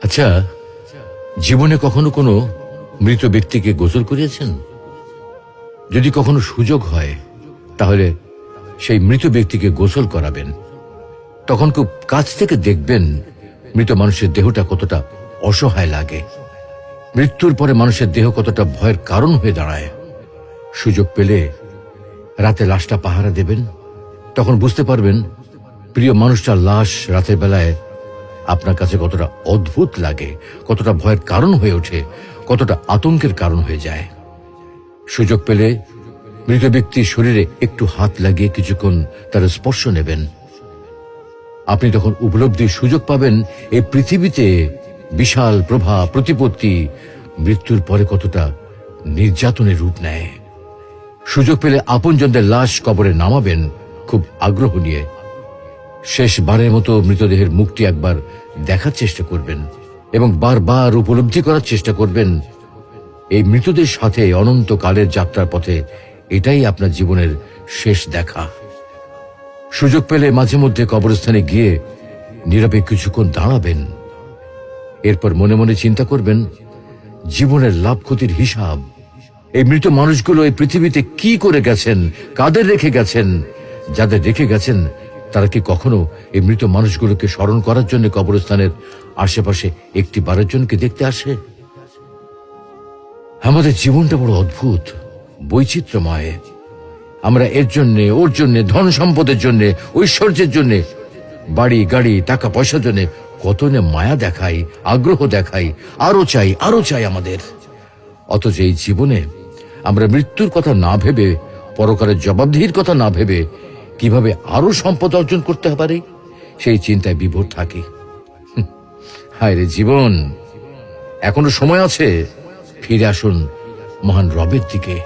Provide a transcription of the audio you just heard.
আচ্ছা, জীবনে কখনো কোনো মৃত ব্যক্তিকে গোসল করিয়েছেন? যদি কখনো সুযোগ হয় তাহলে সেই মৃত ব্যক্তিকে গোসল করাবেন। তখন খুব কাছ থেকে দেখবেন মৃত মানুষের দেহটা কতটা অসহায় লাগে, মৃত্যুর পরে মানুষের দেহ কতটা ভয়ের কারণ হয়ে দাঁড়ায়। সুযোগ পেলে রাতে লাশটা পাহারা দেবেন, তখন বুঝতে পারবেন প্রিয় মানুষটার লাশ রাতের বেলায় আপনার কাছে কতটা অদ্ভুত লাগে, কতটা ভয়ের কারণ হয়ে ওঠে, কতটা আতঙ্কের কারণ হয়ে যায়। সুযোগ পেলে মৃত ব্যক্তির শরীরে একটু হাত লাগিয়ে কিছুক্ষণ তার স্পর্শ নেবেন। আপনি তখন উপলব্ধির সুযোগ পাবেন এই পৃথিবীতে বিশাল প্রভাব প্রতিপত্তি মৃত্যুর পরে কতটা নির্যাতনের রূপ নেয়। সুযোগ পেলে আপনজনদের লাশ কবরে নামাবেন খুব আগ্রহ নিয়ে। শেষবারের মতো মৃতদেহের মুখটি একবার দেখার চেষ্টা করবেন এবং বারবার উপলব্ধি করার চেষ্টা করবেন এই মৃতদের সাথে অনন্তকালের যাত্রার পথে এটাই আপনার জীবনের শেষ দেখা। সুযোগ পেলে মাঝে মধ্যে কবরস্থানে গিয়ে নীরবে কিছুক্ষণ দাঁড়াবেন। এরপর মনে মনে চিন্তা করবেন জীবনের লাভ ক্ষতির হিসাব। এই মৃত মানুষগুলো এই পৃথিবীতে কি করে গেছেন, কাদের রেখে গেছেন। যাদের রেখে গেছেন তারা কি কখনো এই মৃত মানুষগুলোকে স্মরণ করার জন্য কবরস্থানের আশেপাশে একটি বারের জন্য কি দেখতে আসে? আমাদের জীবনটা বড় অদ্ভুত, বৈচিত্র্যময়। আমরা এর জন্যে ওর জন্যে, ধন সম্পদের জন্যে, ঐশ্বর্যের জন্যে, বাড়ি গাড়ি টাকা পয়সার জন্যে কত না মায়া দেখাই, আগ্রহ দেখাই, আরো চাই আমাদের। অথচ এই জীবনে আমরা মৃত্যুর কথা না ভেবে, পরকালের জবাবদিহির কথা না ভেবে কিভাবে আরো সম্পদ অর্জন করতে পারি সেই চিন্তায় বিভোর থাকি। হায় রে জীবন, এখনো সময় আছে, ফিরে আসুন মহান রবের দিকে।